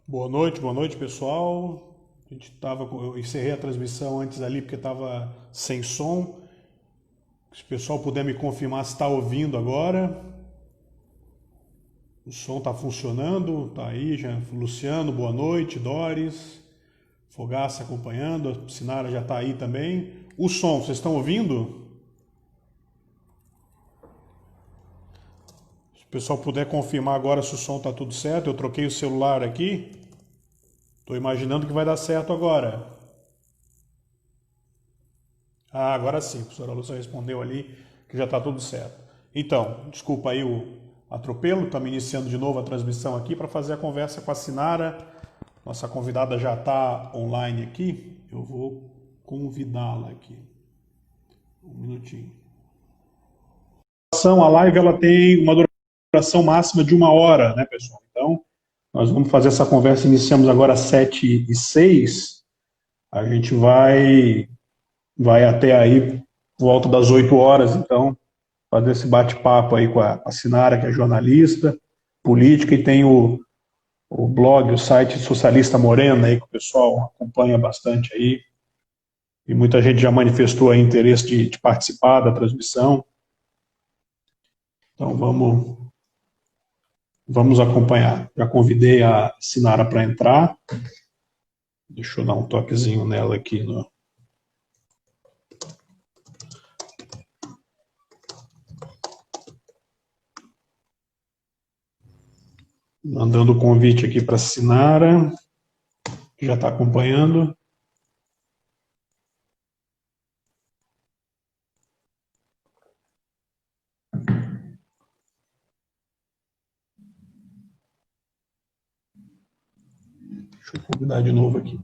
Boa noite, pessoal. Eu encerrei a transmissão antes ali porque estava sem som. Se o pessoal puder me confirmar se está ouvindo agora. O som está funcionando, tá aí já. Luciano, boa noite. Doris, Fogaça acompanhando. A Sinara já está aí também. O som, vocês estão ouvindo? Se o pessoal puder confirmar agora se o som está tudo certo. Eu troquei o celular aqui. Estou imaginando que vai dar certo agora. Ah, agora sim, a professora Lúcia respondeu ali que já está tudo certo. Então, desculpa aí o atropelo, estamos iniciando de novo a transmissão aqui para fazer a conversa com a Sinara. Nossa convidada já está online aqui. Eu vou convidá-la aqui. Um minutinho. A live ela tem uma duração máxima de 1 hora, né, pessoal? Então, nós vamos fazer essa conversa. Iniciamos agora às 7h06. A gente vai até aí, volta das 8 horas, então, fazer esse bate-papo aí com a Sinara, que é jornalista, política, e tem o blog, o site Socialista Morena, aí, que o pessoal acompanha bastante aí, e muita gente já manifestou aí interesse de participar da transmissão. Então, vamos acompanhar. Já convidei a Sinara para entrar. Deixa eu dar um toquezinho nela aqui no... Mandando o convite aqui para a Sinara, que já está acompanhando. Deixa eu convidar de novo aqui.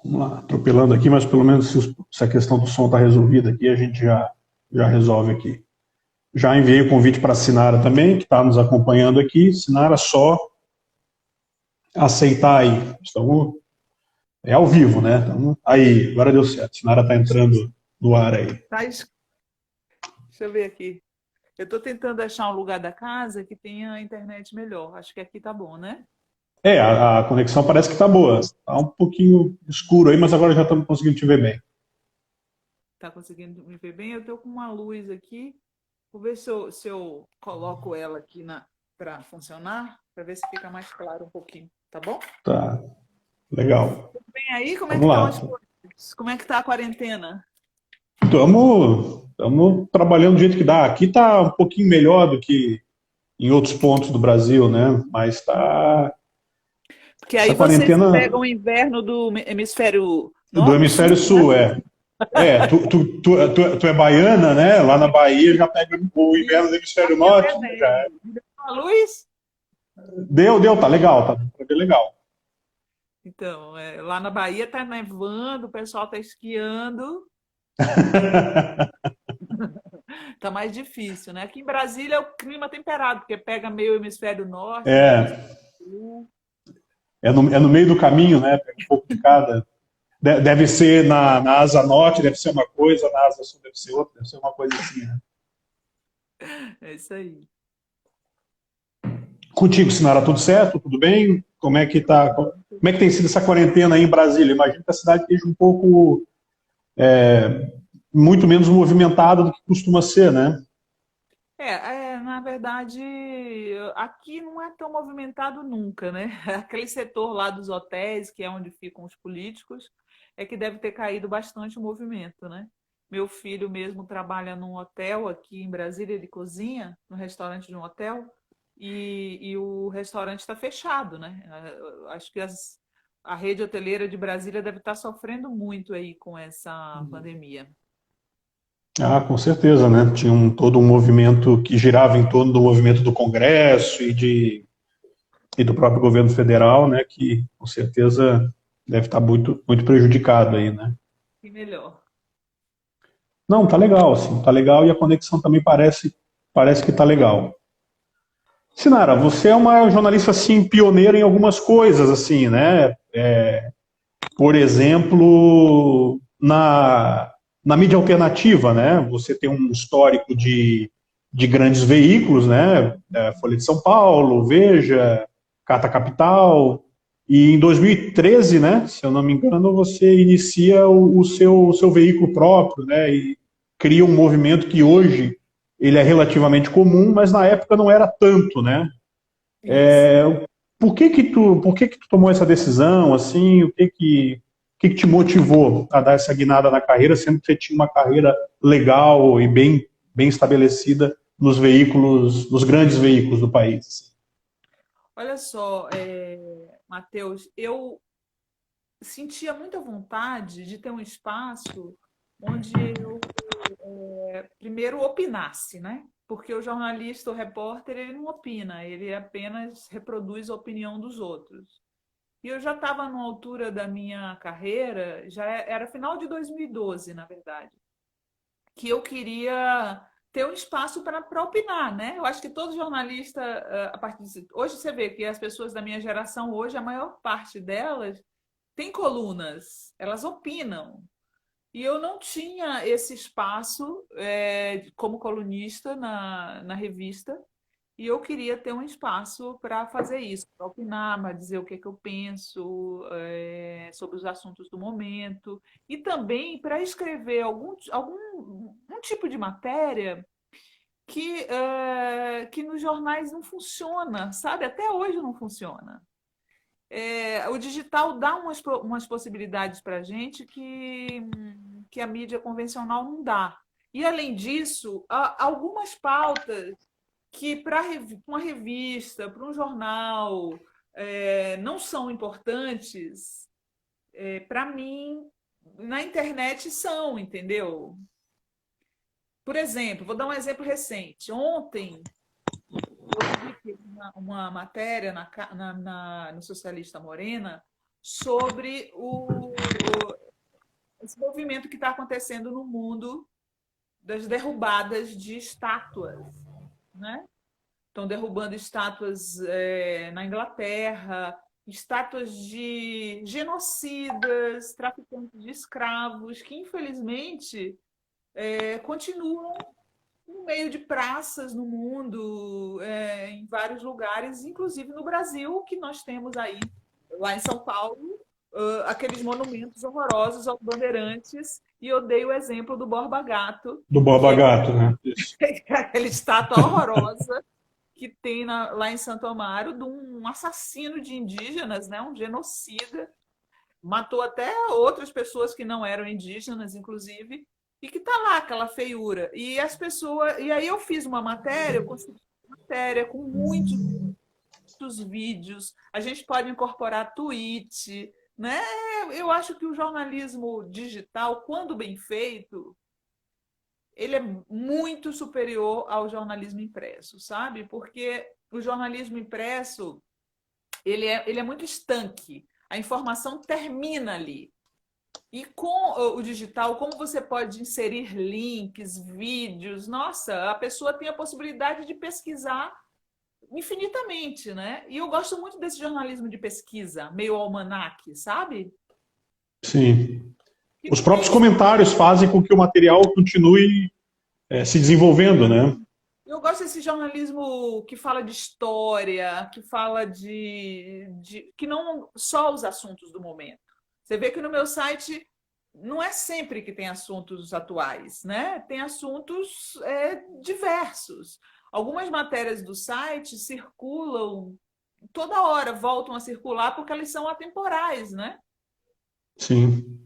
Vamos lá, atropelando aqui, mas pelo menos se a questão do som está resolvida aqui, a gente já resolve aqui. Já enviei o convite para a Sinara também, que está nos acompanhando aqui. Sinara, só aceitar aí. É ao vivo, né? Então, aí, agora deu certo. Sinara está entrando no ar aí. Deixa eu ver aqui. Eu estou tentando achar um lugar da casa que tenha internet melhor. Acho que aqui tá bom, né? A conexão parece que está boa. Está um pouquinho escuro aí, mas agora já estamos conseguindo te ver bem. Tá conseguindo me ver bem? Eu estou com uma luz aqui. Vou ver se eu coloco ela aqui para funcionar, para ver se fica mais claro um pouquinho. Tá bom? Tá, legal. Tudo bem aí? Como é que Vamos estão lá. as coisas? Como é que está a quarentena? Estamos trabalhando do jeito que dá. Aqui está um pouquinho melhor do que em outros pontos do Brasil, né? Mas está... Porque aí Essa vocês quarentena pegam o inverno do hemisfério do norte, hemisfério sul, né? sul, tu é baiana, né? Lá na Bahia já pega o inverno do hemisfério Aqui é norte, né? Já nevento. Me deu uma luz? deu, tá legal, tá bem legal. Então, lá na Bahia está nevando, o pessoal está esquiando, está mais difícil, né? Aqui em Brasília é o clima temperado, porque pega meio hemisfério norte, meio É, hemisfério sul. é no meio do caminho, né? Pega um pouco de cada. Deve ser na asa norte, deve ser uma coisa, na asa sul deve ser outra, deve ser uma coisa assim, né? É isso aí. Contigo, Sinara, tudo certo? Tudo bem? Como é que tá? Como é que tem sido essa quarentena aí em Brasília? Imagino que a cidade esteja um pouco muito menos movimentada do que costuma ser, né? Na verdade, aqui não é tão movimentado nunca, né? Aquele setor lá dos hotéis, que é onde ficam os políticos, é que deve ter caído bastante o movimento, né? Meu filho mesmo trabalha num hotel aqui em Brasília, ele cozinha no restaurante de um hotel, e o restaurante está fechado, né? Acho que a rede hoteleira de Brasília deve estar sofrendo muito aí com essa pandemia. Ah, com certeza, né? Tinha todo um movimento que girava em torno do movimento do Congresso e do próprio governo federal, né? Que com certeza deve estar muito, muito prejudicado aí, né? E melhor. Não, tá legal, assim, tá legal e a conexão também parece que tá legal. Sinara, você é uma jornalista assim pioneira em algumas coisas, assim, né? por exemplo, na mídia alternativa, né? Você tem um histórico de grandes veículos, né? Folha de São Paulo, Veja, Carta Capital. E em 2013, né? Se eu não me engano, você inicia o seu veículo próprio, né? E cria um movimento que hoje ele é relativamente comum, mas na época não era tanto, né? Isso. Por que que tu tomou essa decisão, assim, o que que te motivou a dar essa guinada na carreira, sendo que você tinha uma carreira legal e bem estabelecida nos veículos, nos grandes veículos do país? Olha só, Matheus, eu sentia muita vontade de ter um espaço onde eu primeiro opinasse, né? Porque o jornalista, o repórter, ele não opina, ele apenas reproduz a opinião dos outros. E eu já estava numa altura da minha carreira, já era final de 2012, na verdade, que eu queria ter um espaço para opinar, né? Eu acho que todo jornalista, a partir hoje você vê que as pessoas da minha geração hoje, a maior parte delas tem colunas, elas opinam. E eu não tinha esse espaço como colunista na revista, e eu queria ter um espaço para fazer isso, para opinar, para dizer o que, é que eu penso sobre os assuntos do momento, e também para escrever um tipo de matéria que nos jornais não funciona, sabe? Até hoje não funciona. O digital dá umas possibilidades para a gente que a mídia convencional não dá. E, além disso, há algumas pautas que para uma revista, para um jornal, não são importantes, para mim, na internet são, entendeu? Por exemplo, vou dar um exemplo recente. Ontem, eu publiquei uma matéria no Socialista Morena sobre esse movimento que está acontecendo no mundo das derrubadas de estátuas, né? Estão derrubando estátuas na Inglaterra, estátuas de genocidas, traficantes de escravos, que infelizmente continuam no meio de praças no mundo, em vários lugares, inclusive no Brasil, que nós temos aí, lá em São Paulo, aqueles monumentos horrorosos aos bandeirantes, e eu dei o exemplo do Borba Gato, Do Borba que é Gato, né? Isso. aquela estátua horrorosa que tem lá em Santo Amaro de um assassino de indígenas, né? Um genocida, matou até outras pessoas que não eram indígenas, inclusive, e que tá lá aquela feiura. E as pessoas, e aí eu fiz uma matéria, eu consegui uma matéria com muitos vídeos. A gente pode incorporar tweet, né? Eu acho que o jornalismo digital, quando bem feito, ele é muito superior ao jornalismo impresso, sabe? Porque o jornalismo impresso ele é muito estanque. A informação termina ali. E com o digital, como você pode inserir links, vídeos, nossa, a pessoa tem a possibilidade de pesquisar infinitamente, né? E eu gosto muito desse jornalismo de pesquisa, meio almanaque, sabe? Sim. Os Fico próprios muito. comentários fazem com que o material continue se desenvolvendo, né? Eu gosto desse jornalismo que fala de história, que fala que não só os assuntos do momento. Você vê que no meu site não é sempre que tem assuntos atuais, né? Tem assuntos diversos. Algumas matérias do site circulam toda hora, voltam a circular porque elas são atemporais, né? Sim.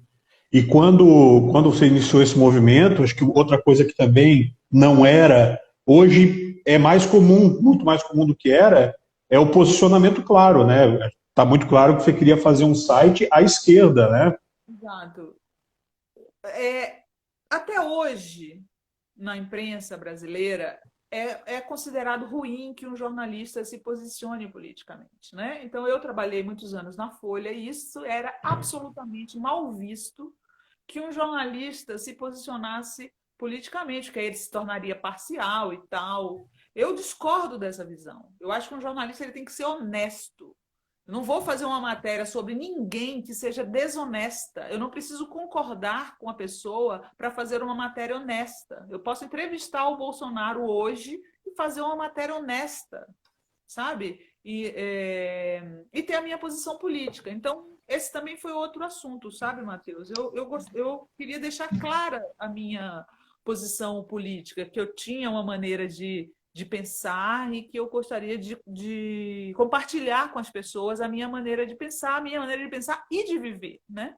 E quando você iniciou esse movimento, acho que outra coisa que também não era, hoje é mais comum, muito mais comum do que era, é o posicionamento claro, né? Está muito claro que você queria fazer um site à esquerda, né? Exato. É, até hoje, na imprensa brasileira, é considerado ruim que um jornalista se posicione politicamente, né? Então, eu trabalhei muitos anos na Folha e isso era absolutamente mal visto que um jornalista se posicionasse politicamente, porque aí ele se tornaria parcial e tal. Eu discordo dessa visão. Eu acho que um jornalista ele tem que ser honesto. Eu não vou fazer uma matéria sobre ninguém que seja desonesta. Eu não preciso concordar com a pessoa para fazer uma matéria honesta. Eu posso entrevistar o Bolsonaro hoje e fazer uma matéria honesta, sabe? E ter a minha posição política. Então, esse também foi outro assunto, sabe, Matheus? Eu queria deixar clara a minha posição política, que eu tinha uma maneira de pensar e que eu gostaria de compartilhar com as pessoas a minha maneira de pensar, a minha maneira de pensar e de viver, né?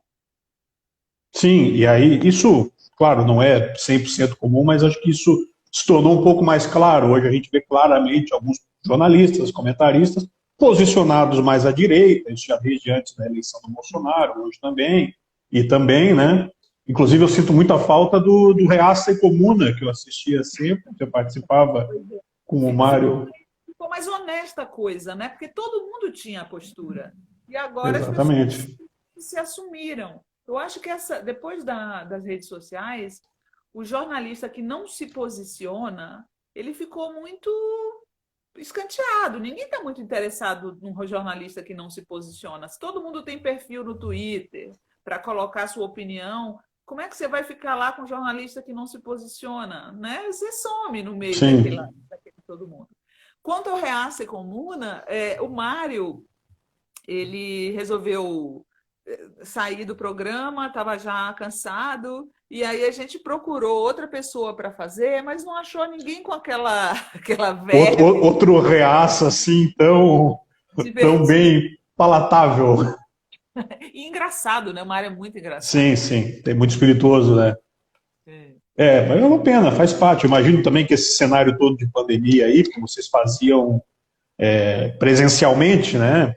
Sim, e aí isso, claro, não é 100% comum, mas acho que isso se tornou um pouco mais claro. Hoje a gente vê claramente alguns jornalistas, comentaristas, posicionados mais à direita, isso já desde antes da eleição do Bolsonaro, hoje também, e também, né? Inclusive eu sinto muita falta do Reaça e Comuna, que eu assistia sempre, que eu participava com o Mário. Ficou mais honesta a coisa, né? Porque todo mundo tinha a postura. E agora as pessoas Exatamente. se assumiram. Eu acho que depois das redes sociais, o jornalista que não se posiciona, ele ficou muito escanteado. Ninguém está muito interessado num jornalista que não se posiciona. Se todo mundo tem perfil no Twitter para colocar sua opinião, como é que você vai ficar lá com um jornalista que não se posiciona? Né? Você some no meio Sim. daquele todo mundo. Quanto ao Reaça e Comuna, o Mário ele resolveu sair do programa, estava já cansado, e aí a gente procurou outra pessoa para fazer, mas não achou ninguém com aquela verve Outro Reaça, assim, tão divertida. bem palatável. E engraçado, né? O Mário é muito engraçado. Sim, sim, é muito espirituoso, né? É. É, mas é uma pena, faz parte. Eu imagino também que esse cenário todo de pandemia aí, que vocês faziam presencialmente, né?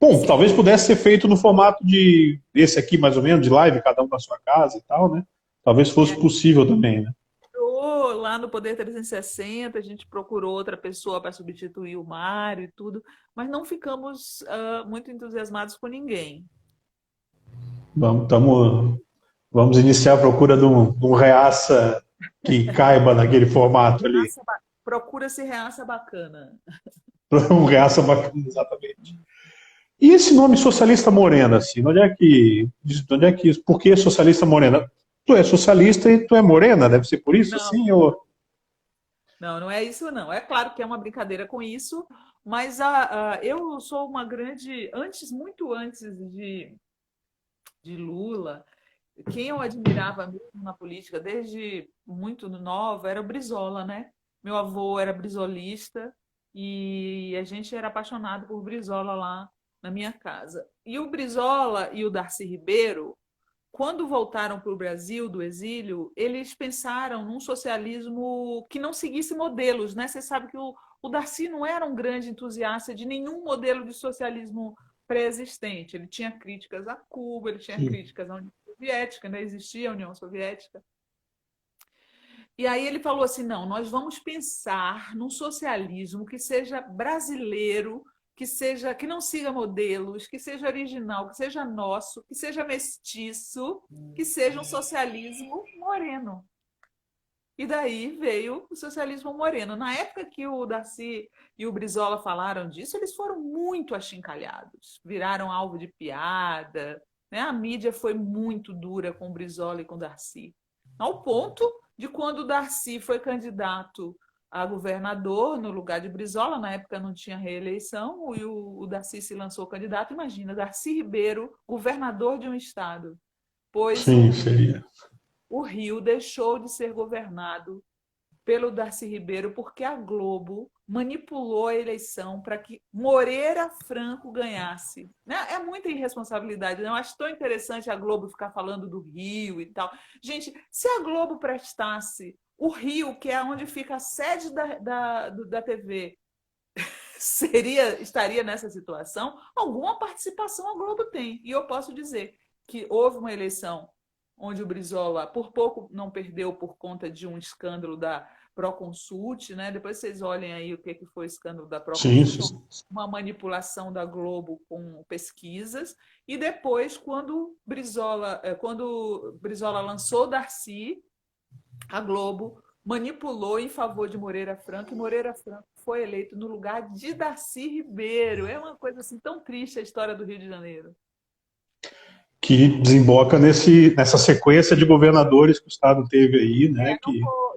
Bom, Sim, talvez pudesse ser feito no formato de esse aqui, mais ou menos, de live, cada um na sua casa e tal, né? Talvez fosse possível também, né? lá no Poder 360, a gente procurou outra pessoa para substituir o Mário e tudo, mas não ficamos muito entusiasmados com ninguém. Vamos, vamos iniciar a procura de um reaça que caiba naquele formato ali. Procura-se reaça bacana. Um reaça bacana, exatamente. E esse nome socialista morena, assim, onde é que, por que socialista morena? Tu é socialista e tu é morena, deve ser por isso, Não, assim, ou... não, não é isso, não. É claro que é uma brincadeira com isso, mas eu sou uma grande. Muito antes de Lula, quem eu admirava mesmo na política, desde muito nova, era o Brizola, né? Meu avô era brisolista e a gente era apaixonado por Brizola lá na minha casa. E o Brizola e o Darcy Ribeiro, quando voltaram para o Brasil do exílio, eles pensaram num socialismo que não seguisse modelos, né? Você sabe que o Darcy não era um grande entusiasta de nenhum modelo de socialismo pré-existente. Ele tinha críticas a Cuba, ele tinha Sim. críticas à União Soviética, ainda existia a União Soviética. E aí ele falou assim: não, nós vamos pensar num socialismo que seja brasileiro, que não siga modelos, que seja original, que seja nosso, que seja mestiço, que seja um socialismo moreno. E daí veio o socialismo moreno. Na época que o Darcy e o Brizola falaram disso, eles foram muito achincalhados, viraram alvo de piada, né? A mídia foi muito dura com o Brizola e com o Darcy. Ao ponto de quando o Darcy foi candidato a governador no lugar de Brizola, na época não tinha reeleição, e o Darcy se lançou candidato. Imagina, Darcy Ribeiro, governador de um estado, pois Sim, seria. o Rio deixou de ser governado pelo Darcy Ribeiro porque a Globo manipulou a eleição para que Moreira Franco ganhasse. Né? É muita irresponsabilidade. Né? Eu acho tão interessante a Globo ficar falando do Rio e tal. Gente, se a Globo prestasse o Rio, que é onde fica a sede da TV, estaria nessa situação, alguma participação a Globo tem. E eu posso dizer que houve uma eleição onde o Brizola por pouco não perdeu por conta de um escândalo da Proconsult, né? Depois vocês olhem aí o que foi o escândalo da Sim, Proconsult, sim. uma manipulação da Globo com pesquisas, e depois, quando Brizola lançou Darcy, a Globo manipulou em favor de Moreira Franco, e Moreira Franco foi eleito no lugar de Darcy Ribeiro. É uma coisa assim tão triste a história do Rio de Janeiro. Que desemboca nessa sequência de governadores que o Estado teve aí, né?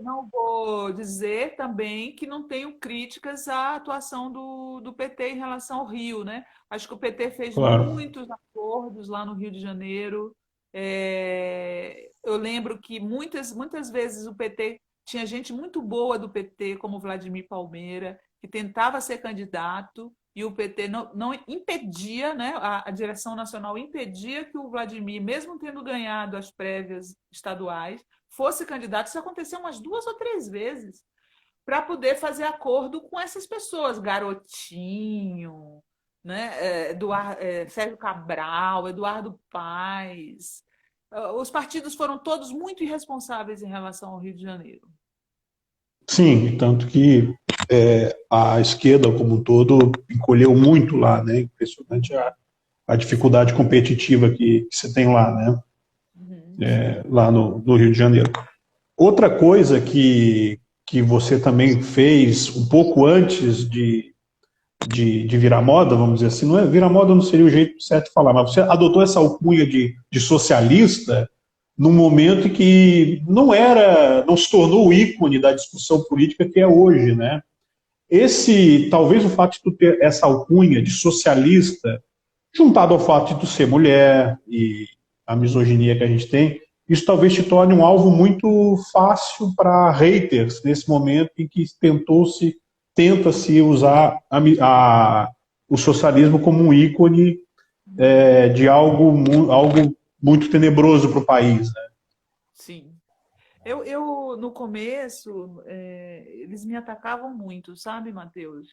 Não vou dizer também que não tenho críticas à atuação do PT em relação ao Rio, né? Acho que o PT fez Claro. muitos acordos lá no Rio de Janeiro. Eu lembro que muitas vezes o PT tinha gente muito boa do PT, como Vladimir Palmeira, que tentava ser candidato e o PT não impedia, né? A direção nacional impedia que o Vladimir, mesmo tendo ganhado as prévias estaduais, fosse candidato. Isso aconteceu umas 2 ou 3 vezes para poder fazer acordo com essas pessoas, Garotinho, né? Sérgio Cabral, Eduardo Paes. Os partidos foram todos muito irresponsáveis em relação ao Rio de Janeiro. Sim, tanto que a esquerda como um todo encolheu muito lá, né? Impressionante a dificuldade competitiva que se tem lá, né? Lá no Rio de Janeiro. Outra coisa que você também fez um pouco antes de virar moda, vamos dizer assim, não é virar moda, não seria o jeito certo de falar, mas você adotou essa alcunha de socialista num momento em que não se tornou o ícone da discussão política que é hoje, né? Talvez o fato de tu ter essa alcunha de socialista, juntado ao fato de tu ser mulher e a misoginia que a gente tem, isso talvez te torne um alvo muito fácil para haters nesse momento em que tenta-se usar o socialismo como um ícone de algo muito tenebroso para o país, né? Sim. Eu no começo, eles me atacavam muito, sabe, Matheus?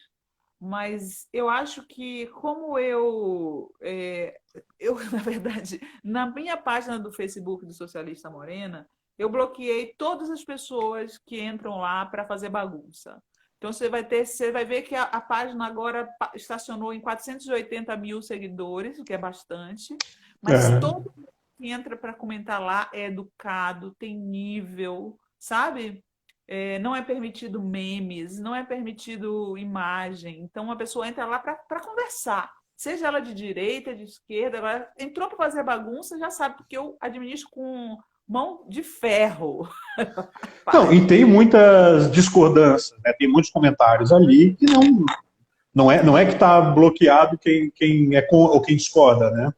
Mas eu acho que, como na verdade, na minha página do Facebook do Socialista Morena, eu bloqueei todas as pessoas que entram lá para fazer bagunça. Então, você vai ver que a página agora estacionou em 480 mil seguidores, o que é bastante, mas todo mundo que entra para comentar lá é educado, tem nível, sabe? Não é permitido memes, não é permitido imagem. Então, uma pessoa entra lá para conversar. Seja ela de direita, de esquerda, ela entrou para fazer bagunça, já sabe, porque eu administro com mão de ferro. Não, e tem muitas discordâncias, né? Tem muitos comentários ali que não é que está bloqueado quem é com ou quem discorda, né?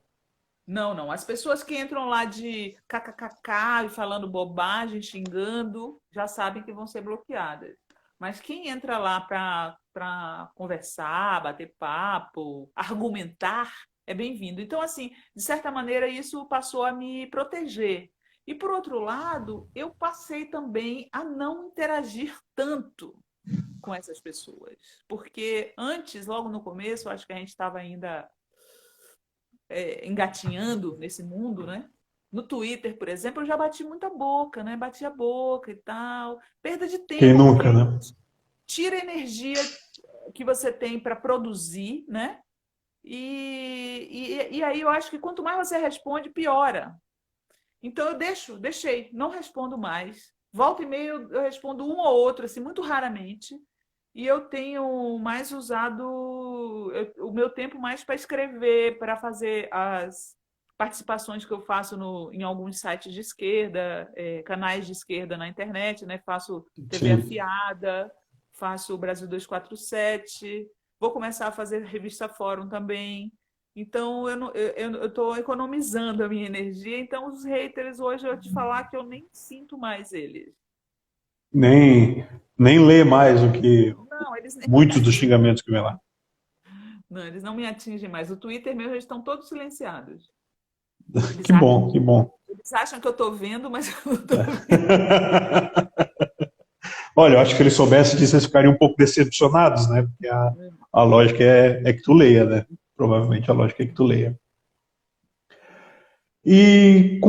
Não. As pessoas que entram lá de kkkk e falando bobagem, xingando, já sabem que vão ser bloqueadas. Mas quem entra lá para conversar, bater papo, argumentar, é bem-vindo. Então, assim, de certa maneira, isso passou a me proteger. E, por outro lado, eu passei também a não interagir tanto com essas pessoas. Porque antes, logo no começo, acho que a gente estava ainda engatinhando nesse mundo, né? No Twitter, por exemplo, eu já bati muita boca, né? Bati a boca e tal. Perda de tempo. Quem nunca, né? Tira a energia que você tem para produzir, né? E aí eu acho que quanto mais você responde, piora. Então eu deixei, não respondo mais. Volta e meia eu respondo um ou outro, assim, muito raramente. E eu tenho mais usado o meu tempo mais para escrever, para fazer as participações que eu faço em alguns sites de esquerda, canais de esquerda na internet, né? Faço TV Sim. Afiada, faço o Brasil 247, vou começar a fazer revista Fórum também. Então, eu estou economizando a minha energia. Então, os haters, hoje, eu te falar que eu nem sinto mais eles. Nem lê mais o que Não, eles muitos dos xingamentos que vem lá. Não, eles não me atingem mais. O Twitter mesmo, eles estão todos silenciados. Que bom, que bom. Eles acham que eu estou vendo, mas eu não estou vendo. Olha, eu acho que se eles soubessem disso, eles ficariam um pouco decepcionados, né? Porque a lógica é que tu leia, né? Provavelmente a lógica é que tu leia. E,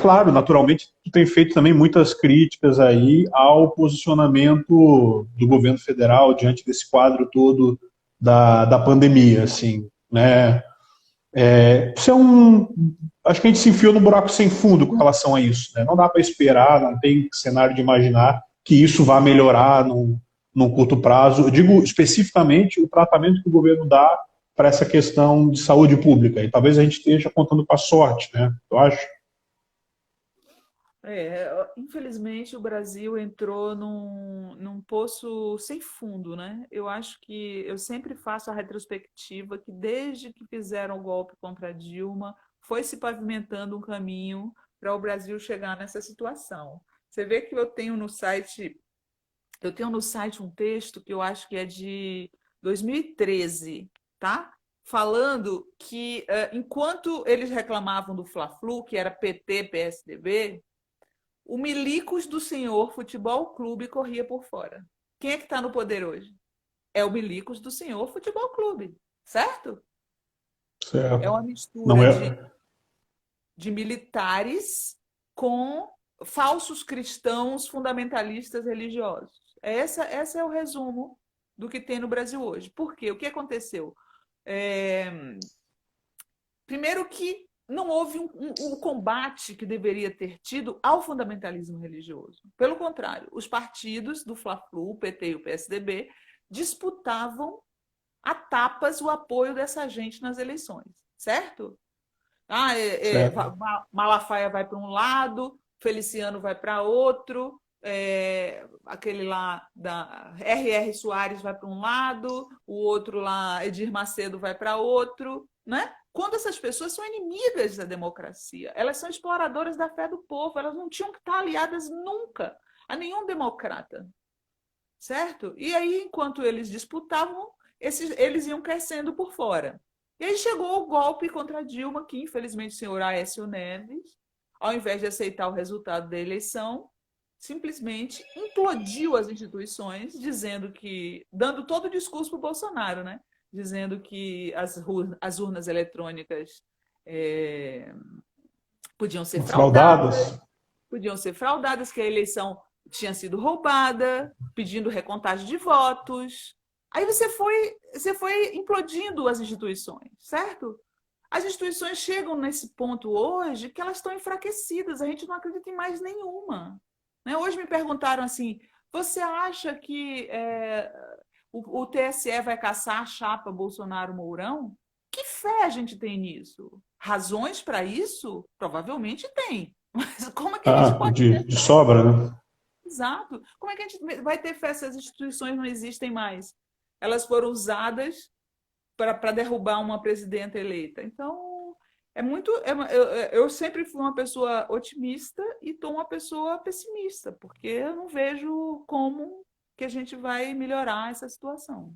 claro, naturalmente, tu tem feito também muitas críticas aí ao posicionamento do governo federal diante desse quadro todo da pandemia, assim, né? Acho que a gente se enfiou num buraco sem fundo com relação a isso, né? Não dá para esperar, não tem cenário de imaginar que isso vá melhorar num curto prazo? Eu digo especificamente o tratamento que o governo dá para essa questão de saúde pública. E talvez a gente esteja contando com a sorte, né? Eu acho. Infelizmente, o Brasil entrou num poço sem fundo, né? Eu acho que eu sempre faço a retrospectiva que desde que fizeram o golpe contra Dilma, foi se pavimentando um caminho para o Brasil chegar nessa situação. Você vê que eu tenho no site um texto que eu acho que é de 2013, tá? Falando que enquanto eles reclamavam do Fla-Flu, que era PT, PSDB, o Milicos do Senhor Futebol Clube corria por fora. Quem é que está no poder hoje? É o Milicos do Senhor Futebol Clube, certo? É Certo. uma Não mistura é. de militares com falsos cristãos fundamentalistas religiosos. Esse é o resumo do que tem no Brasil hoje. Por quê? O que aconteceu? Primeiro que não houve um combate que deveria ter tido ao fundamentalismo religioso. Pelo contrário, os partidos do Fla-Flu, o PT e o PSDB, disputavam a tapas o apoio dessa gente nas eleições, certo? Certo. Malafaia vai para um lado, Feliciano vai para outro, aquele lá da R.R. Soares vai para um lado, o outro lá, Edir Macedo, vai para outro, né? Quando essas pessoas são inimigas da democracia, elas são exploradoras da fé do povo, elas não tinham que estar aliadas nunca a nenhum democrata, certo? E aí, enquanto eles disputavam, eles iam crescendo por fora. E aí chegou o golpe contra Dilma, que infelizmente o senhor Aécio Neves, ao invés de aceitar o resultado da eleição, simplesmente implodiu as instituições, dando todo o discurso para o Bolsonaro, né? Dizendo que as urnas eletrônicas podiam ser Fraudadas. fraudadas, que a eleição tinha sido roubada, pedindo recontagem de votos. Aí você foi implodindo as instituições, certo? As instituições chegam nesse ponto hoje que elas estão enfraquecidas, a gente não acredita em mais nenhuma. Né? Hoje me perguntaram assim, você acha que o TSE vai caçar a chapa Bolsonaro-Mourão? Que fé a gente tem nisso? Razões para isso? Provavelmente tem. Mas como é que a gente pode ter De sobra, né? Exato. Como é que a gente vai ter fé se as instituições não existem mais? Elas foram usadas para derrubar uma presidenta eleita. Então, eu sempre fui uma pessoa otimista e estou uma pessoa pessimista, porque eu não vejo como que a gente vai melhorar essa situação.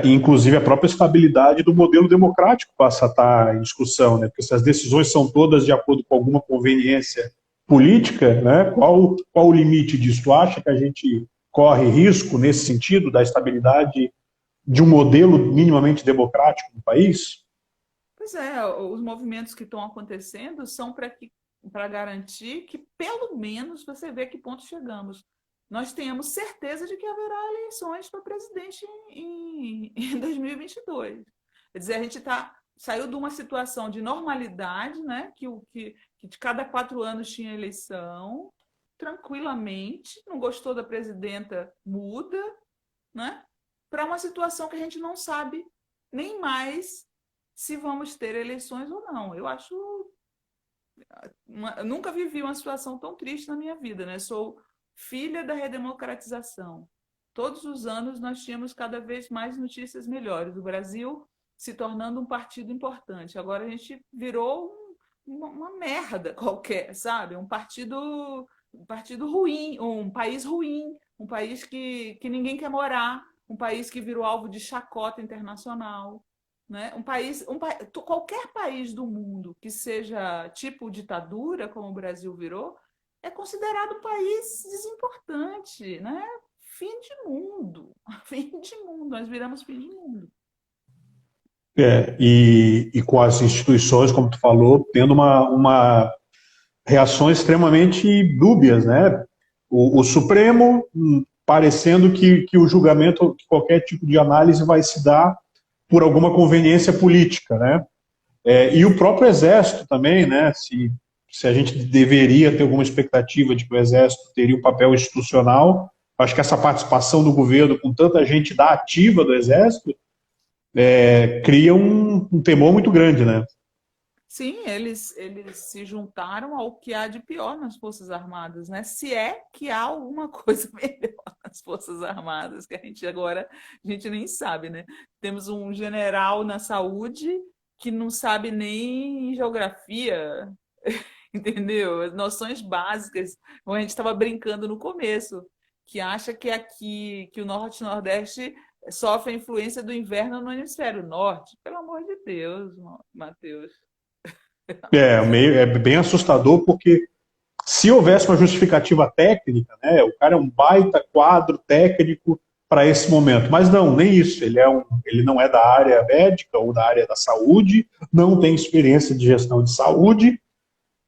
Inclusive a própria estabilidade do modelo democrático passa a estar em discussão, né? Porque se as decisões são todas de acordo com alguma conveniência política, né? Qual o limite disso? Tu acha que a gente corre risco nesse sentido da estabilidade de um modelo minimamente democrático no país? Pois é, os movimentos que estão acontecendo são para garantir que, pelo menos, você vê a que ponto chegamos. Nós tenhamos certeza de que haverá eleições para presidente em 2022. Quer dizer, a gente saiu de uma situação de normalidade, né, que de cada 4 anos tinha eleição, tranquilamente, não gostou da presidenta, muda, né, para uma situação que a gente não sabe nem mais se vamos ter eleições ou não. Eu nunca vivi uma situação tão triste na minha vida, né? Sou filha da redemocratização. Todos os anos nós tínhamos cada vez mais notícias melhores. O Brasil se tornando um partido importante. Agora a gente virou uma merda qualquer, sabe? Um partido ruim, um país ruim, um país que ninguém quer morar, um país que virou alvo de chacota internacional. Né? Qualquer país do mundo que seja tipo ditadura, como o Brasil virou, é considerado um país desimportante, né? Fim de mundo. Fim de mundo. Nós viramos fim de mundo. E com as instituições, como tu falou, tendo uma reação extremamente dúbias, né? O Supremo parecendo que o julgamento, que qualquer tipo de análise vai se dar por alguma conveniência política, né? E o próprio Exército também, né? Se a gente deveria ter alguma expectativa de que o Exército teria um papel institucional, acho que essa participação do governo com tanta gente da ativa do Exército cria um temor muito grande, né? Sim, eles se juntaram ao que há de pior nas Forças Armadas, né? Se é que há alguma coisa melhor nas Forças Armadas, que a gente nem sabe, né? Temos um general na saúde que não sabe nem geografia, entendeu? As noções básicas, como a gente estava brincando no começo, que acha que aqui, que o Norte e Nordeste sofre a influência do inverno no hemisfério norte. Pelo amor de Deus, Matheus. É bem assustador, porque se houvesse uma justificativa técnica, né, o cara é um baita quadro técnico para esse momento, mas não, nem isso. Ele não é da área médica ou da área da saúde, não tem experiência de gestão de saúde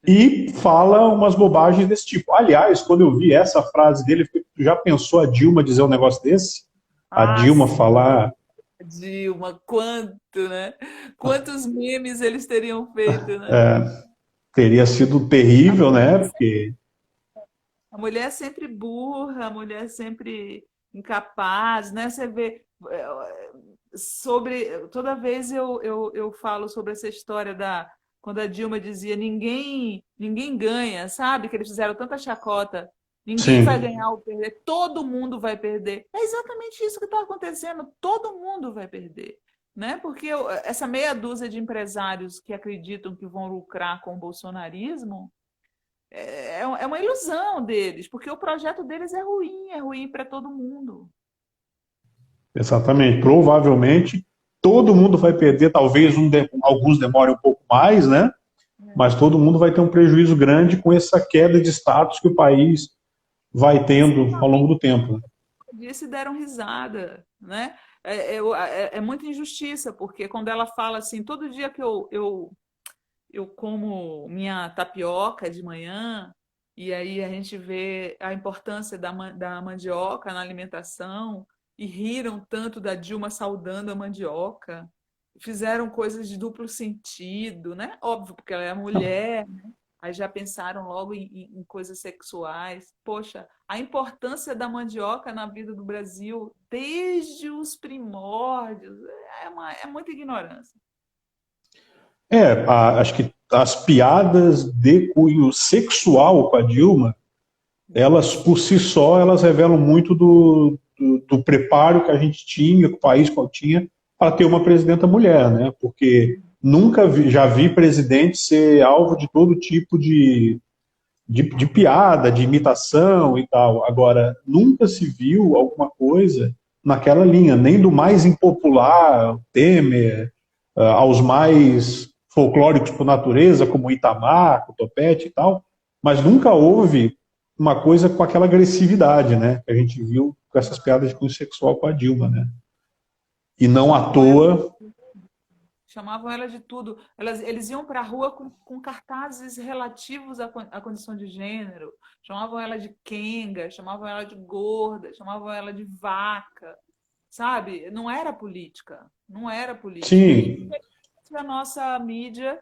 e fala umas bobagens desse tipo. Aliás, quando eu vi essa frase dele, já pensou a Dilma dizer um negócio desse? A Ah, Dilma falar. Dilma, quanto, né? Quantos memes eles teriam feito, né? Teria sido terrível, né? Porque A mulher é sempre burra, a mulher é sempre incapaz, né? Você vê sobre toda vez eu falo sobre essa história da quando a Dilma dizia ninguém ganha, sabe? Que eles fizeram tanta chacota, ninguém vai sim, ganhar ou perder, todo mundo vai perder. É exatamente isso que está acontecendo, todo mundo vai perder. Né? Porque essa meia dúzia de empresários que acreditam que vão lucrar com o bolsonarismo é uma ilusão deles, porque o projeto deles é ruim para todo mundo. exatamente. Provavelmente todo mundo vai perder, talvez alguns demorem um pouco mais, né? Mas todo mundo vai ter um prejuízo grande com essa queda de status que o país vai tendo ao longo do tempo, né? Disse deram risada, né? É muita injustiça, porque quando ela fala assim, todo dia que eu como minha tapioca de manhã, e aí a gente vê a importância da mandioca na alimentação, e riram tanto da Dilma saudando a mandioca, fizeram coisas de duplo sentido, né? Óbvio, porque ela é mulher, aí já pensaram logo em coisas sexuais. Poxa, a importância da mandioca na vida do Brasil desde os primórdios é muita ignorância. Acho que as piadas de cunho sexual com a Dilma, elas por si só, elas revelam muito do preparo que a gente tinha, que o país tinha, para ter uma presidenta mulher, né? Porque já vi presidente ser alvo de todo tipo de piada, de imitação e tal. Agora, nunca se viu alguma coisa naquela linha, nem do mais impopular, Temer, aos mais folclóricos por natureza, como Itamar, o Topete e tal, mas nunca houve uma coisa com aquela agressividade, né? Que a gente viu com essas piadas de cunho sexual com a Dilma, né? E não à Chamavam ela toa. Chamavam ela de tudo. Eles iam para a rua com cartazes relativos à condição de gênero. Chamavam ela de quenga, chamavam ela de gorda, chamavam ela de vaca. Sabe? Não era política. Não era política. E Sim, a nossa mídia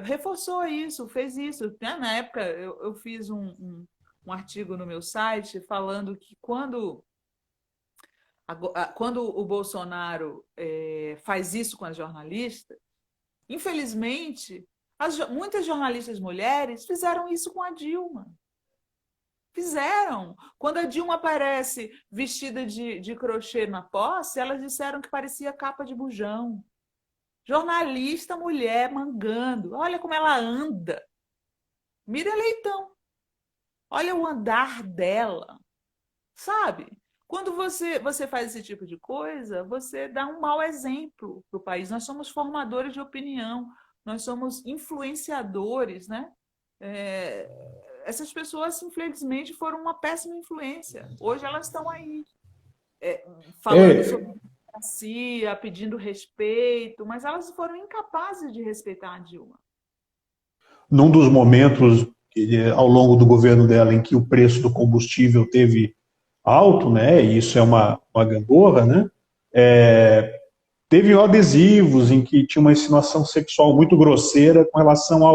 reforçou isso, fez isso. Né? Na época, eu fiz um artigo no meu site falando que quando o Bolsonaro faz isso com as jornalistas, infelizmente, muitas jornalistas mulheres fizeram isso com a Dilma. Fizeram. Quando a Dilma aparece vestida de crochê na posse, elas disseram que parecia capa de bujão. Jornalista mulher mangando. Olha como ela anda. Mira Leitão. Olha o andar dela. Sabe? Quando você faz esse tipo de coisa, você dá um mau exemplo para o país. Nós somos formadores de opinião, nós somos influenciadores, né? É, essas pessoas, infelizmente, foram uma péssima influência. Hoje elas estão aí, falando sobre é, democracia, pedindo respeito, mas elas foram incapazes de respeitar a Dilma. num dos momentos ao longo do governo dela em que o preço do combustível teve alto, né? E isso é uma gangorra, né? É, teve adesivos em que tinha uma insinuação sexual muito grosseira com relação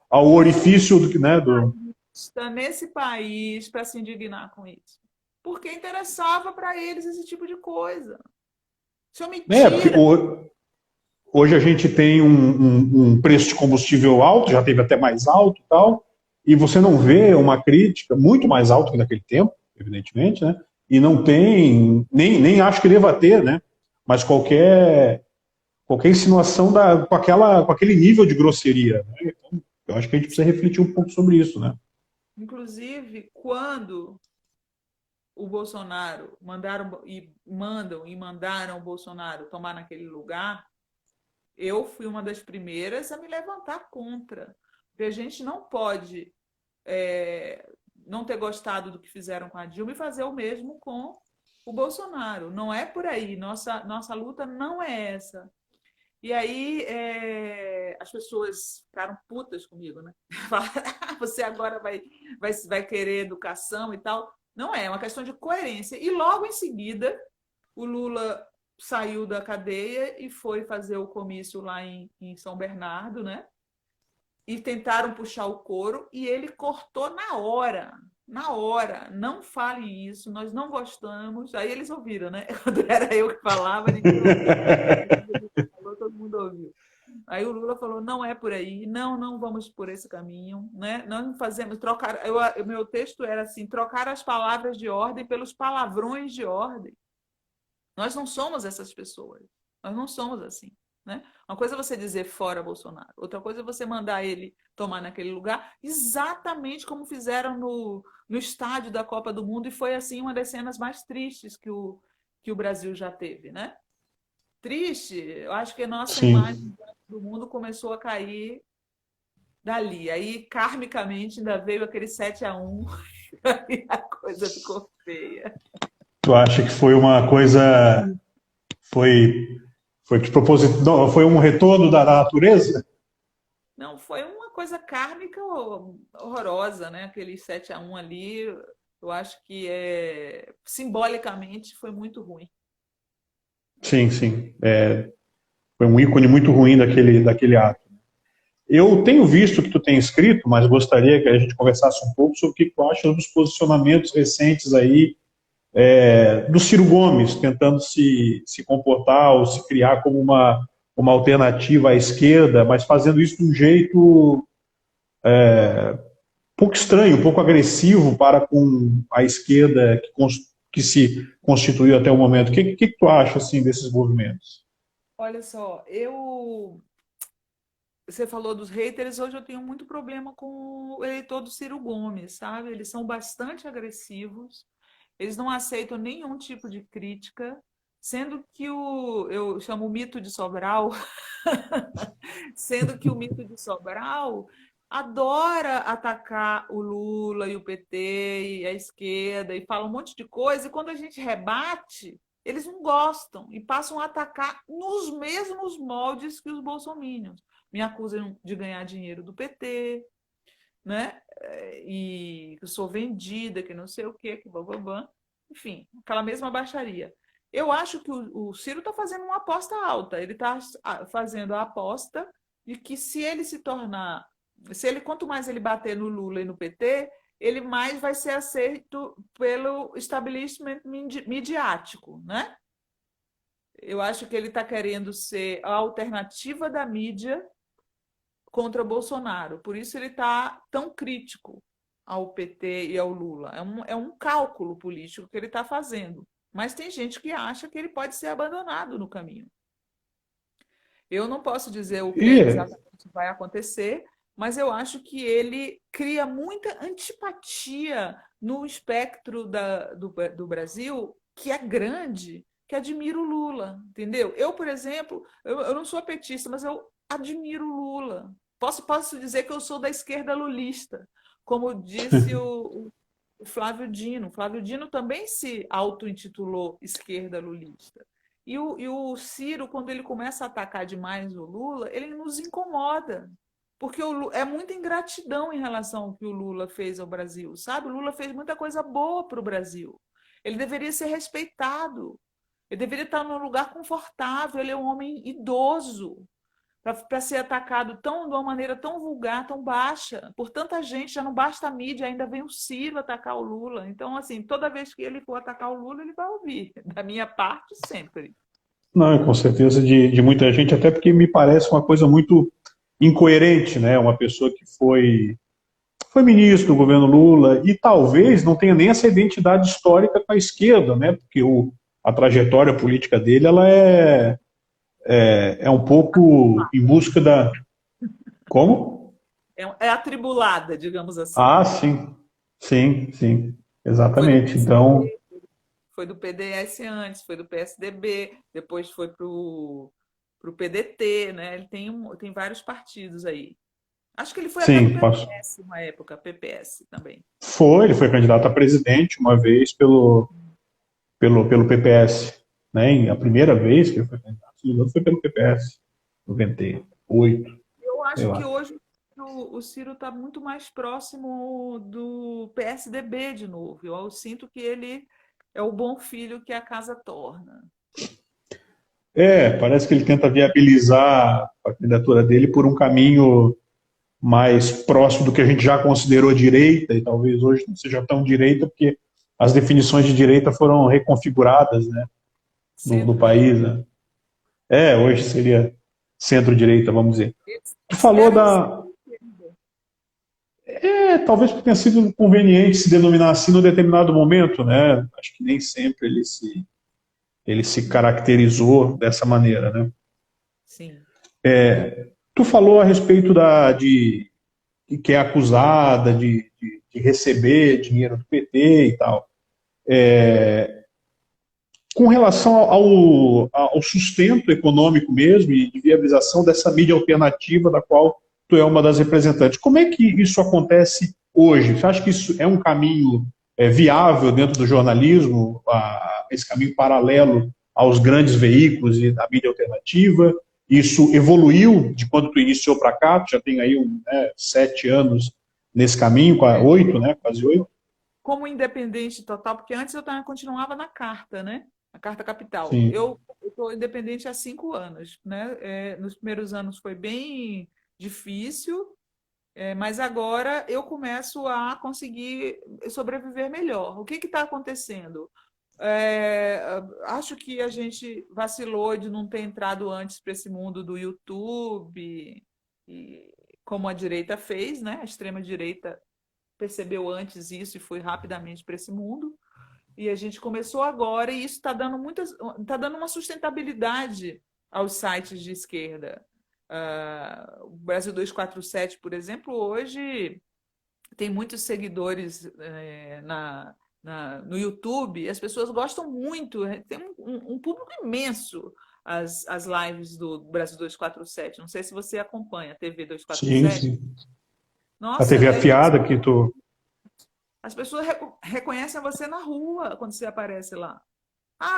ao orifício do que, né? Está nesse país para se indignar com isso. porque interessava para eles esse tipo de coisa. Isso é Porque mentira. hoje a gente tem um preço de combustível alto, já teve até mais alto e tal, e você não vê uma crítica muito mais alta que naquele tempo, evidentemente, né? E não tem, nem acho que deva ter, né? Mas qualquer insinuação com aquele nível de grosseria, né? Então, eu acho que a gente precisa refletir um pouco sobre isso, né? Inclusive, quando o Bolsonaro mandaram o Bolsonaro tomar naquele lugar, eu fui uma das primeiras a me levantar contra. Porque a gente não pode não ter gostado do que fizeram com a Dilma e fazer o mesmo com o Bolsonaro. Não é por aí. Nossa luta não é essa. E aí as pessoas ficaram putas comigo, né? Você agora vai querer educação e tal. Não é uma questão de coerência. E logo em seguida, o Lula saiu da cadeia e foi fazer o comício lá em São Bernardo, né? E tentaram puxar o couro e ele cortou na hora. Na hora, não fale isso, nós não gostamos. Aí eles ouviram, né? Quando era eu que falava, ninguém ouvia. Falou, todo mundo ouviu. Aí o Lula falou: não é por aí, não vamos por esse caminho, né? Nós não fazemos trocar. Meu texto era assim: trocar as palavras de ordem pelos palavrões de ordem. Nós não somos essas pessoas. Nós não somos assim. Né? Uma coisa é você dizer fora Bolsonaro, outra coisa é você mandar ele tomar naquele lugar, exatamente como fizeram no estádio da Copa do Mundo, e foi assim uma das cenas mais tristes que o Brasil já teve. Né? Triste, eu acho que a nossa Sim. imagem do mundo começou a cair dali. Aí, karmicamente, ainda veio aquele 7-1 e a coisa ficou feia. Tu acha que foi uma coisa, foi, foi de propósito, não, foi um retorno da natureza? Não, foi uma coisa kármica horrorosa, né? Aquele 7-1 ali, eu acho que simbolicamente foi muito ruim. Sim, sim. Foi um ícone muito ruim daquele ato. Eu tenho visto que tu tem escrito, mas gostaria que a gente conversasse um pouco sobre o que tu acha dos posicionamentos recentes aí do Ciro Gomes, tentando se comportar ou se criar como uma alternativa à esquerda, mas fazendo isso de um jeito um pouco estranho, um pouco agressivo para com a esquerda que se constituiu até o momento. O que tu acha assim, desses movimentos? Olha só, você falou dos haters, hoje eu tenho muito problema com o eleitor do Ciro Gomes, sabe? Eles são bastante agressivos, eles não aceitam nenhum tipo de crítica, sendo que eu chamo o mito de Sobral, sendo que o mito de Sobral adora atacar o Lula e o PT e a esquerda e fala um monte de coisa, e quando a gente rebate, eles não gostam e passam a atacar nos mesmos moldes que os bolsominions. Me acusam de ganhar dinheiro do PT, né? E que eu sou vendida, que não sei o quê, que bababã. Enfim, aquela mesma baixaria. Eu acho que o Ciro está fazendo uma aposta alta. Ele está fazendo a aposta de que se ele se tornar, quanto mais ele bater no Lula e no PT, ele mais vai ser aceito pelo establishment midiático, né? Eu acho que ele está querendo ser a alternativa da mídia contra Bolsonaro. Por isso ele está tão crítico ao PT e ao Lula. É um cálculo político que ele está fazendo. Mas tem gente que acha que ele pode ser abandonado no caminho. Eu não posso dizer o que E, exatamente vai acontecer, mas eu acho que ele cria muita antipatia no espectro do Brasil, que é grande, que admira o Lula, entendeu? Eu, por exemplo, eu não sou petista, mas eu admiro o Lula. Posso dizer que eu sou da esquerda lulista, como disse o Flávio Dino. O Flávio Dino também se auto-intitulou esquerda lulista. E o Ciro, quando ele começa a atacar demais o Lula, ele nos incomoda. Porque é muita ingratidão em relação ao que o Lula fez ao Brasil, sabe? O Lula fez muita coisa boa para o Brasil. Ele deveria ser respeitado. Ele deveria estar num lugar confortável. Ele é um homem idoso. para ser atacado de uma maneira tão vulgar, tão baixa, por tanta gente, já não basta a mídia, ainda vem o Ciro atacar o Lula. Então, assim, toda vez que ele for atacar o Lula, ele vai ouvir. Da minha parte, sempre. Não, com certeza de muita gente, até porque me parece uma coisa muito incoerente, né? Uma pessoa que foi ministro do governo Lula e talvez não tenha nem essa identidade histórica com a esquerda, né? Porque a trajetória política dele ela é um pouco em busca da... Como? É atribulada, digamos assim. Ah, sim. Sim, sim. Exatamente. Então, foi do PDS antes, foi do PSDB, depois foi para o PDT, né? Ele tem vários partidos aí. Acho que ele foi até sim, do PPS uma época, PPS também. ele foi candidato a presidente uma vez pelo PPS, né? A primeira vez que ele foi candidato foi pelo PPS, 98. Eu acho que hoje o Ciro está muito mais próximo do PSDB de novo. Eu sinto que ele é o bom filho que a casa torna. Parece que ele tenta viabilizar a candidatura dele por um caminho mais próximo do que a gente já considerou direita, e talvez hoje não seja tão direita, porque as definições de direita foram reconfiguradas, né, no país. Né? Hoje seria centro-direita, vamos dizer. Tu falou da... talvez porque tenha sido conveniente se denominar assim num determinado momento, né? Acho que nem sempre ele se caracterizou dessa maneira, né? Sim. Tu falou a respeito de que é acusada de receber dinheiro do PT e tal. Com relação ao sustento econômico mesmo e de viabilização dessa mídia alternativa da qual tu é uma das representantes, como é que isso acontece hoje? Você acha que isso é um caminho viável dentro do jornalismo, esse caminho paralelo aos grandes veículos e da mídia alternativa? Isso evoluiu de quando tu iniciou para cá? Tu já tem aí 7 anos nesse caminho, 8, né? Quase 8. Como independente total, porque antes eu continuava na Carta, né? A Carta Capital. Sim. Eu estou independente há 5 anos, né? Nos primeiros anos foi bem difícil, mas agora eu começo a conseguir sobreviver melhor. O que está acontecendo? Acho que a gente vacilou de não ter entrado antes para esse mundo do YouTube, como a direita fez, né? A extrema-direita percebeu antes isso e foi rapidamente para esse mundo. E a gente começou agora, e isso está dando uma sustentabilidade aos sites de esquerda. O Brasil 247, por exemplo, hoje tem muitos seguidores no YouTube, as pessoas gostam muito, tem um público imenso as lives do Brasil 247. Não sei se você acompanha a TV 247. Sim, sim. Nossa, a TV afiada que tu... As pessoas reconhecem você na rua quando você aparece lá.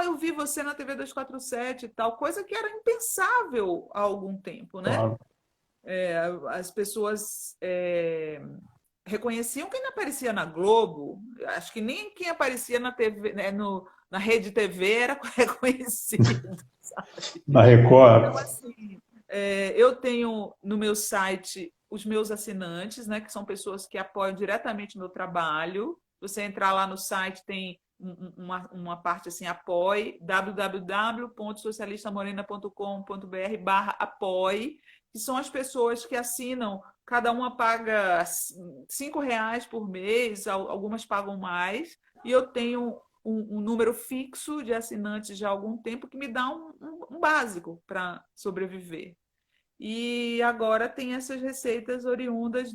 Eu vi você na TV 247 e tal, coisa que era impensável há algum tempo, né? Claro. As pessoas reconheciam quem aparecia na Globo. Acho que nem quem aparecia na TV, né, na Rede TV era reconhecido. Sabe? Na Record. Então, assim, eu tenho no meu site os meus assinantes, né, que são pessoas que apoiam diretamente o meu trabalho. Você entrar lá no site, tem uma parte assim, apoie, www.socialistamorena.com.br/apoie, que são as pessoas que assinam, cada uma paga R$5 por mês, algumas pagam mais, e eu tenho um número fixo de assinantes já há algum tempo que me dá um básico para sobreviver. E agora tem essas receitas oriundas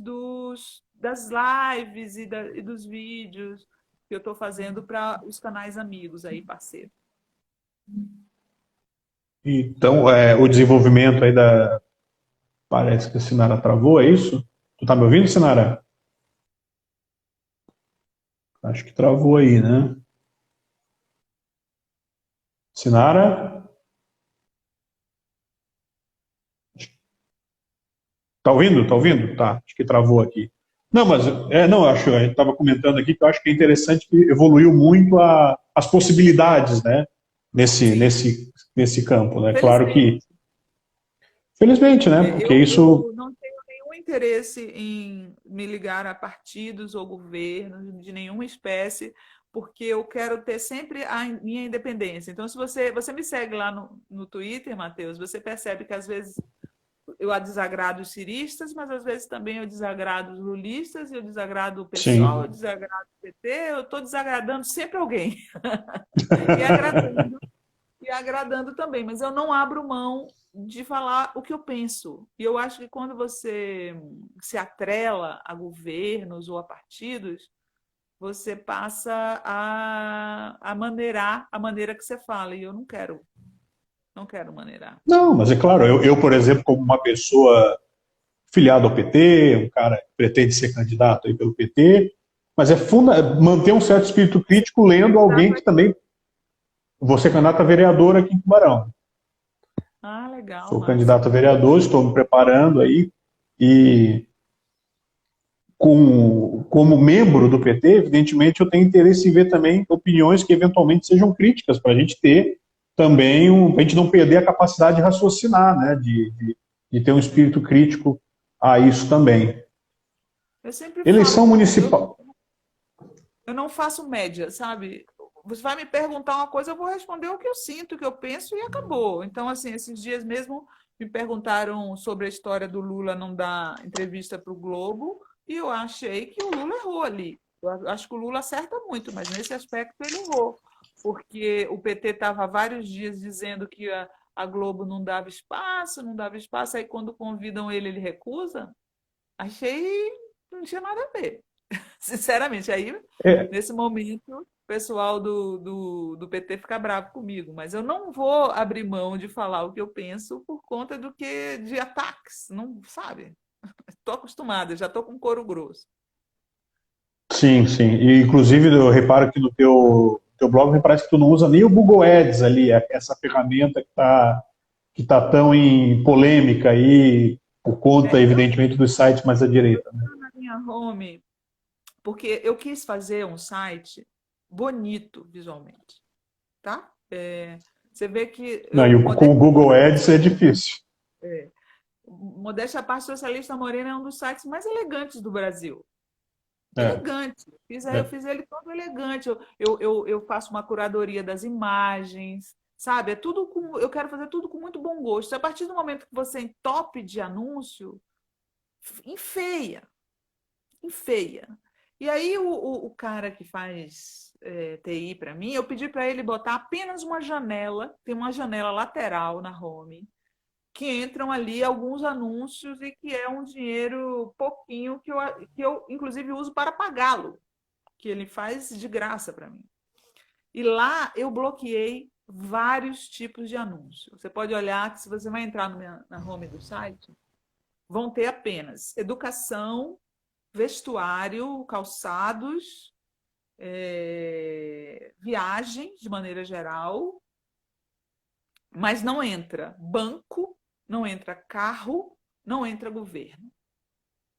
das lives e dos vídeos que eu estou fazendo para os canais amigos aí, parceiro. Então, o desenvolvimento aí Parece que a Sinara travou, é isso? Tu tá me ouvindo, Sinara? Acho que travou aí, né? Sinara? Tá ouvindo? Tá ouvindo? Tá, acho que travou aqui. Não, mas não, a gente estava comentando aqui que eu acho que é interessante que evoluiu muito as possibilidades, né? Nesse campo, né? Claro que Felizmente, né? Porque isso. Eu não tenho nenhum interesse em me ligar a partidos ou governos de nenhuma espécie, porque eu quero ter sempre a minha independência. Então, se você me segue lá no Twitter, Matheus, você percebe que às vezes eu desagrado os ciristas, mas às vezes também eu desagrado os lulistas, eu desagrado o pessoal, eu Sim. desagrado o PT, eu estou desagradando sempre alguém. E agradando, e agradando também, mas eu não abro mão de falar o que eu penso. E eu acho que quando você se atrela a governos ou a partidos, você passa a maneirar a maneira que você fala. E eu não quero maneirar. Não, mas é claro, por exemplo, como uma pessoa filiada ao PT, um cara que pretende ser candidato aí pelo PT, mas manter um certo espírito crítico lendo alguém que também. Vou ser candidato a vereador aqui em Tubarão. Ah, legal, Sou massa. candidato a vereador, estou me preparando aí e como membro do PT, evidentemente, eu tenho interesse em ver também opiniões que eventualmente sejam críticas, para a gente ter também, para a gente não perder a capacidade de raciocinar, né, de ter um espírito crítico a isso também. Eu sempre falo, Eleição municipal. eu não faço média, sabe? Você vai me perguntar uma coisa, eu vou responder o que eu sinto, o que eu penso e acabou. Então, assim, esses dias mesmo me perguntaram sobre a história do Lula não dar entrevista para o Globo e eu achei que o Lula errou ali. Eu acho que o Lula acerta muito, mas nesse aspecto ele errou, porque o PT estava há vários dias dizendo que a Globo não dava espaço, não dava espaço, aí quando convidam ele, ele recusa. Achei que não tinha nada a ver. Sinceramente, aí, É, nesse momento, o pessoal do PT fica bravo comigo, mas eu não vou abrir mão de falar o que eu penso por conta do que de ataques, não sabe? Estou acostumada, já estou com couro grosso. sim, sim. E, inclusive, eu reparo que no teu blog me parece que tu não usa nem o Google Ads ali, essa ferramenta que tá tão em polêmica aí, por conta, Eu evidentemente, dos sites mais à direita, né? na minha home, porque eu quis fazer um site bonito visualmente, tá? Você vê que Não, e com o Google Ads é difícil. Modéstia à parte, Socialista Morena é um dos sites mais elegantes do Brasil. É, Elegante. Eu é. fiz ele todo elegante. Eu faço uma curadoria das imagens, sabe? Eu quero fazer tudo com muito bom gosto. A partir do momento que você entope de anúncio, enfeia, enfeia. E aí o cara que faz TI para mim, eu pedi para ele botar apenas uma janela, tem uma janela lateral na home, que entram ali alguns anúncios e que é um dinheiro pouquinho que eu inclusive uso para pagá-lo, que ele faz de graça para mim. E lá eu bloqueei vários tipos de anúncios. Você pode olhar que se você vai entrar na home do site, vão ter apenas educação, vestuário, calçados, viagem de maneira geral, mas não entra banco, não entra carro, não entra governo.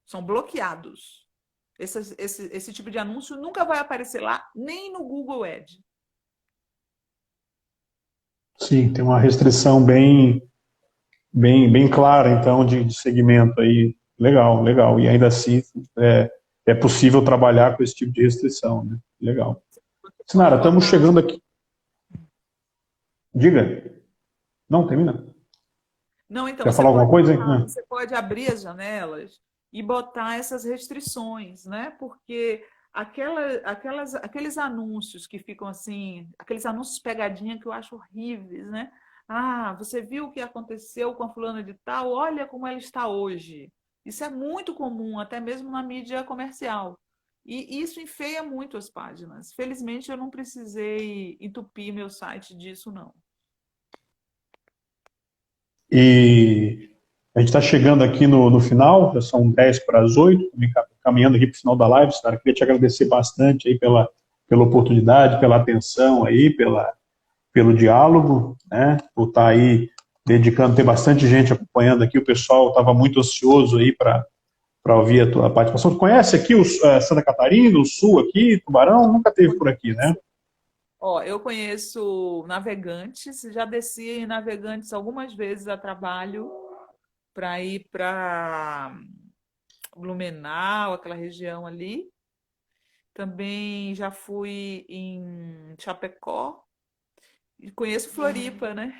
São bloqueados. Esse tipo de anúncio nunca vai aparecer lá, nem no Google Ads. Sim, tem uma restrição bem, bem, bem clara, então, de segmento aí. Legal, legal. E ainda assim é possível trabalhar com esse tipo de restrição, né? Legal. Você pode Sinara, estamos botar. chegando aqui. Diga. Não, termina. Não, então, Quer falar alguma coisa? Hein? você pode abrir as janelas e botar essas restrições, né? Porque aqueles anúncios que ficam assim, aqueles anúncios pegadinha que eu acho horríveis, né? Ah, você viu o que aconteceu com a fulana de tal? Olha como ela está hoje. Isso é muito comum, até mesmo na mídia comercial. E isso enfeia muito as páginas. Felizmente, eu não precisei entupir meu site disso, não. E a gente está chegando aqui no final, já são 10 para as 8, caminhando aqui para o final da live, Sinara. Queria te agradecer bastante aí pela oportunidade, pela atenção aí, pelo diálogo, né, por estar aí dedicando, tem bastante gente acompanhando aqui, o pessoal estava muito ansioso aí para ouvir a tua participação. Tu conhece aqui Santa Catarina, o Sul aqui, Tubarão? Nunca teve por aqui, né? Ó, eu conheço Navegantes, já desci em Navegantes algumas vezes a trabalho. para ir para Blumenau, aquela região ali. Também já fui em Chapecó e conheço Floripa, né?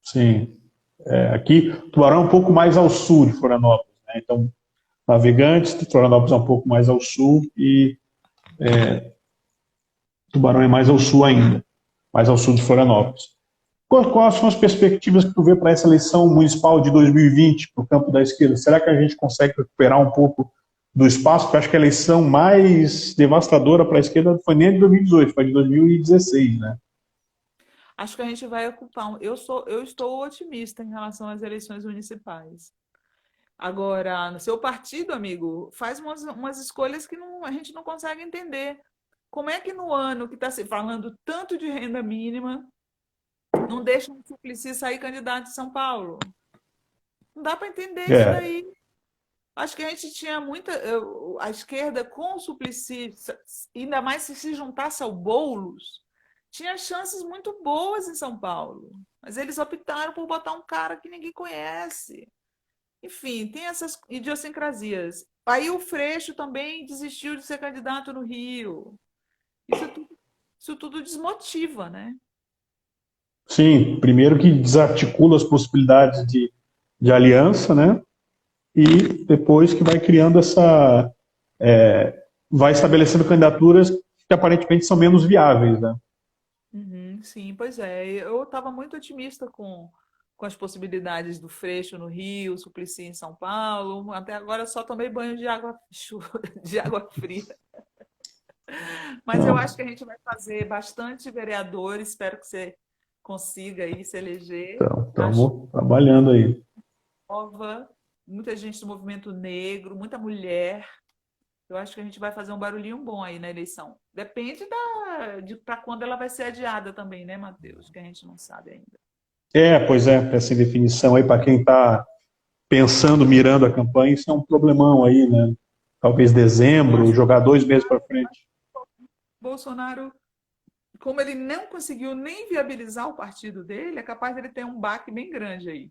Sim. Aqui, Tubarão é um pouco mais ao sul de Florianópolis, né? Então, Navegantes, Florianópolis é um pouco mais ao sul e Tubarão é mais ao sul ainda, mais ao sul de Florianópolis. Quais são as perspectivas que tu vê para essa eleição municipal de 2020 para o campo da esquerda? Será que a gente consegue recuperar um pouco do espaço? Porque acho que a eleição mais devastadora para a esquerda foi nem de 2018, foi de 2016, né? Acho que a gente vai ocupar. Eu estou otimista em relação às eleições municipais. Agora, no seu partido, amigo, faz umas escolhas que a gente não consegue entender. Como é que no ano que está se falando tanto de renda mínima, não deixa um Suplicy sair candidato em São Paulo? Não dá para entender isso É, daí. Acho que a gente tinha muita. A esquerda com o Suplicy, ainda mais se juntasse ao Boulos, tinha chances muito boas em São Paulo. Mas eles optaram por botar um cara que ninguém conhece. Enfim, tem essas idiosincrasias. Aí o Freixo também desistiu de ser candidato no Rio. Isso tudo desmotiva, né? sim, primeiro que desarticula as possibilidades de aliança, né? E depois que vai criando vai estabelecendo candidaturas que aparentemente são menos viáveis, né? Uhum, sim, pois é. Eu estava muito otimista com as possibilidades do Freixo no Rio, Suplicy em São Paulo. Até agora só tomei banho de água, de água fria. Mas eu acho que a gente vai fazer bastante vereador. Espero que você consiga aí se eleger. Então, Acho estamos trabalhando aí. nova, muita gente do movimento negro, muita mulher. Eu acho que a gente vai fazer um barulhinho bom aí na eleição. Depende de para quando ela vai ser adiada também, né, Matheus? Que a gente não sabe ainda. Pois é, essa definição aí, para quem está pensando, mirando a campanha, isso é um problemão aí, né? Talvez Eu dezembro, acho que jogar 2 meses para frente. o Bolsonaro, como ele não conseguiu nem viabilizar o partido dele, é capaz dele ter um baque bem grande aí.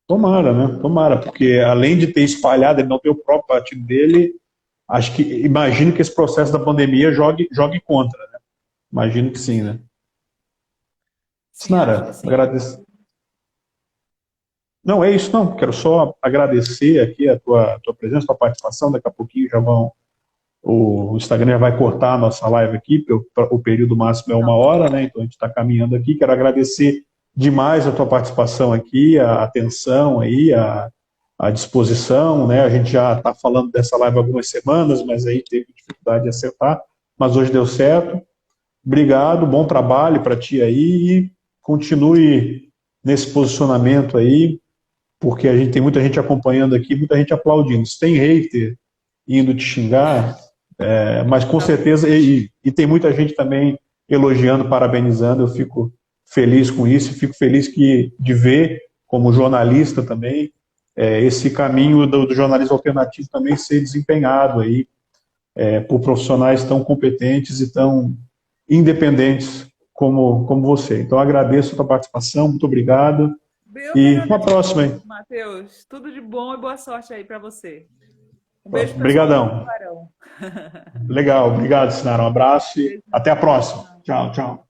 Tomara, né? Tomara, porque além de ter espalhado, ele não ter o próprio partido dele, acho que, imagino que esse processo da pandemia jogue contra, né? Imagino que sim, né? Sim, acho que Sinara, sim. agradeço. Não, é isso não. Quero só agradecer aqui a tua presença, a tua participação. Daqui a pouquinho o Instagram já vai cortar a nossa live aqui, o período máximo é 1 hora, né? Então a gente está caminhando aqui. Quero agradecer demais a tua participação aqui, a atenção aí, a disposição, né? A gente já está falando dessa live há algumas semanas, mas aí teve dificuldade de acertar, mas hoje deu certo. Obrigado, bom trabalho para ti aí e continue nesse posicionamento aí, porque a gente tem muita gente acompanhando aqui, muita gente aplaudindo. Se tem hater indo te xingar, mas com certeza, e tem muita gente também elogiando, parabenizando, eu fico feliz com isso, fico feliz de ver, como jornalista também, esse caminho do jornalismo alternativo também ser desempenhado aí por profissionais tão competentes e tão independentes como você. Então, agradeço a tua participação, muito obrigado, Eu que e uma agradeço, próxima aí. Matheus. Tudo de bom e boa sorte aí para você. Um beijo pro pessoal lá do Obrigadão. Tubarão. Legal, obrigado, Sinara. Um abraço e Beijo. até a próxima. Tchau. Tchau, tchau.